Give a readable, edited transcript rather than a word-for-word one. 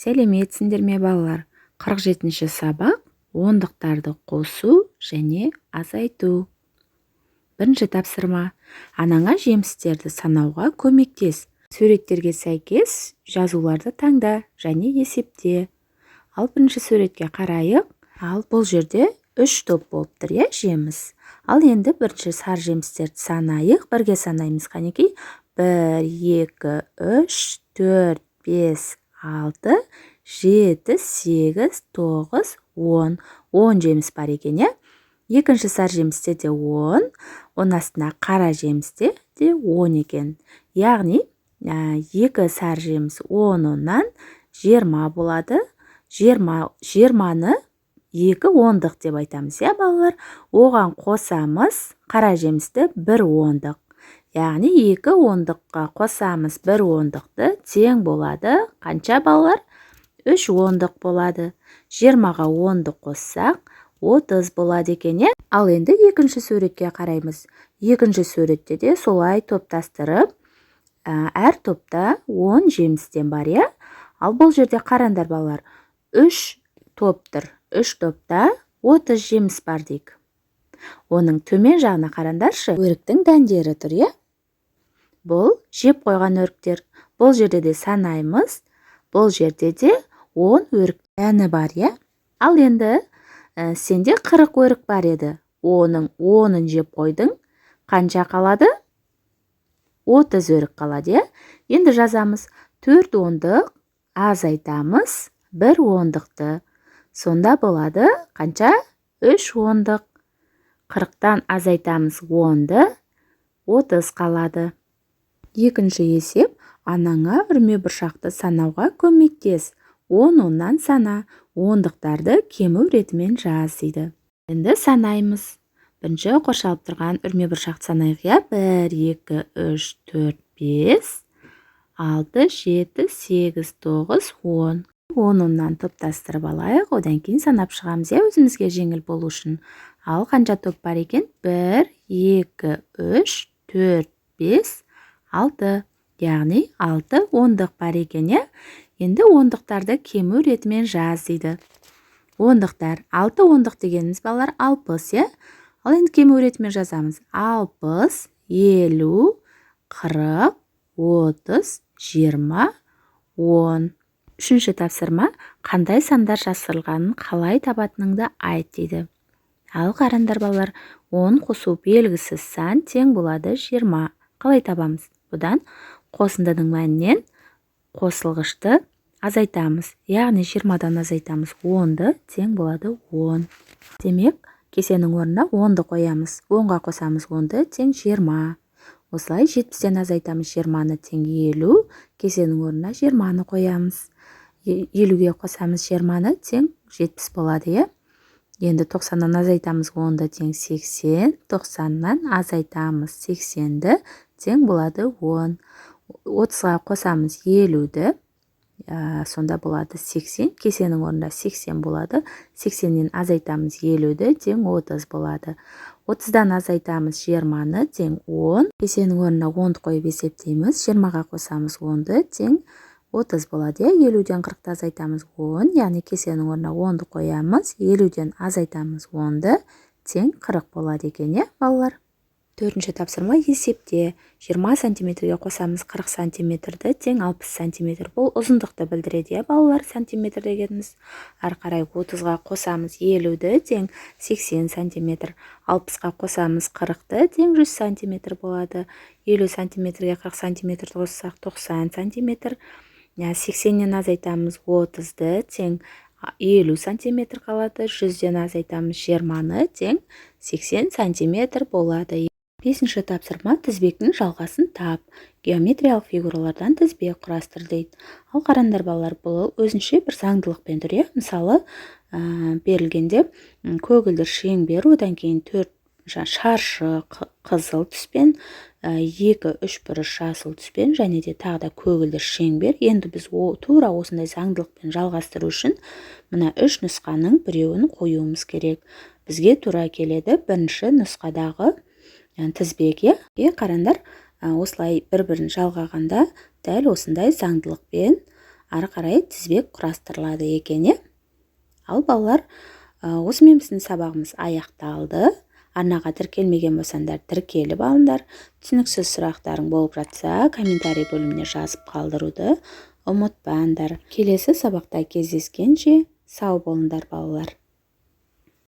Сәлеметсіңдер ме балалар? 47-ші сабақ ондықтарды қосу және азайту. Бірінші тапсырма. Анаңа жемістерді санауға көмектес. Суреттерге сәйкес жазуларды таңда және есепте. Ал бірінші суретке қарайық. Ал бұл жерде 3 топ болып тұр, жеміс. Ал енді бірінші сар жемістерді санайық. Бірге санаймыз, қанекей. 1, 2, 3, 4, 5, 6, 7, 8, 9, 10. 10 жеміс бар екен, Екінші сар жемісте де 10. Оның астына қара жемісте де 10 екен. Яғни, екі сар жеміс 10-нан 20 болады. 20-ны 2 ондық деп айтамыз, балалар. Оған қосамыз қара жемісті 1 ондық. Яғни 2 ондыққа қосамыз 1 ондықты тең болады. Қанша балалар? 3 ондық болады. 20-ға 10-ды қоссақ 30 болады екен, Ал енді екінші суретке қараймыз. Екінші суретте де солай топтастырып, әр топта 10 жемістен бар, Ал бұл жерде қарандар балалар. 3 топтыр. 3 топта 30 жеміс бар дейік. Оның төмен жағына қарандаршы, өріктің дәндері тұр, Бұл жеп қойған өріктер. Бұл жерде де санаймыз. Бұл жерде де 10 өрік дәні бар, Ал енді сенде 40 өрік бар еді. Оның 10-ын жеп қойдың. Қанша қалады? 30 өрік қалады, Енді жазамыз. 4 ондық азайтамыз 1 ондықты. Сонда болады қанша? 3 ондық. 40-тан азайтамыз 10-ды. 30 қалады. Екінші есеп. Анаңа үрме бұршақты санауға көмектес. 10-нан сана. Ондықтарды кему ретімен жаз дейді. Енді санаймыз. Бірінші қоршалып тұрған үрме бұршақты санайық, 1, 2, 3, 4, 5, 6, 7, 8, 9, 10. 10-нан топтастырып алайық. Одан кейін санап шығамыз, өзімізге жеңіл болу үшін. Ал қанша топ бар екен? 1, 2, 3, 4, 5, 6. Яғни 6 ондық бар екен, Енді ондықтарды кему ретімен жаз дейді. Ондықтар. 6 ондық дегеніміз балалар 60, Ал енді кему ретімен жазамыз. 60, 50, 40, 30, 20, 10. Үшінші тапсырма. Қандай сандар жасырылғанын қалай табатыныңды айт дейді. Ал қарандар балалар, 10 қосу белгісіз сан тең болады 20. Қалай табамыз? Бұдан қосындының мәнінен қосылғышты азайтамыз. Яғни 20-дан азайтамыз 10-ды тең болады 10. Демек, кесенің орнына 10-ды қоямыз. 10-ға қосамыз 10-ды тең 20. Осылай 70-тен азайтамыз 20-ны тең 50. Кесенің орнына 20-ны қоямыз. 50-ге қосамыз 20-ны тең 70 болады, Енді 90-нан азайтамыз 10-ды тең 80. 90-нан азайтамыз 80-ді тең болады 10. 30-ға қосамыз 50-ді. Сонда болады 80. Кесенің орнында 80 болады. 80-нен азайтамыз 50-ді тең 30 болады. 30-дан азайтамыз 20-ны тең 10. Кесенің орнына 10-ды қойып есептейміз. 20-ға қосамыз 10-ді тең 30 болады, 50-ден 40-ды азайтамыз 10. Яғни кесенің орнына 10-ды қоямыз. 50-ден азайтамыз 10-ды тең 40 болады екен, балалар. Төртінші тапсырма есепте. 20 сантиметрге қосамыз 40 сантиметрді тең 60 сантиметр. Бұл ұзындықты білдіреді, балалар, сантиметр дегеніміз. Ары қарай 30-ға қосамыз 50-ді тең 80 сантиметр. 60-ға қосамыз 40-ды тең 100 сантиметр болады. 50 сантиметрге 40 сантиметрді қоссақ 90 сантиметр. 80-нен азайтамыз 30-ды тең 50 сантиметр қалады. 100-ден азайтамыз 20-ны тең 80 сантиметр болады. Бесінші тапсырма. Тізбектің жалғасын тап. Геометриялық фигуралардан тізбек құрастыр дейді. Ал қарандар балалар, бұл өзінше бір заңдылықпен тұр, Мысалы, берілгенде көгілдір шеңбер, одан кейін 4 шаршы қызыл түспен, 2 3 бұрыш жасыл түспен, және де тағы да көгілдір шеңбер. Енді біз тура осындай заңдылықпен жалғастыру үшін мына 3 нұсқаның біреуін қоюымыз керек. Бізге тура келеді бірінші нұсқадағы тізбек, қарандар, осылай бір-бірін жалғағанда дәл осындай заңдылықпен ары қарай тізбек құрастырылады екен, Ал балалар, осымен біздің сабағымыз аяқталды. Арнаға тіркелмеген болсаңдар, тіркеліп алыңдар. Түсініксіз сұрақтарың болып жатса, комментарий бөліміне жазып қалдыруды ұмытпаңдар. Келесі сабақта кездескенше сау болыңдар балалар.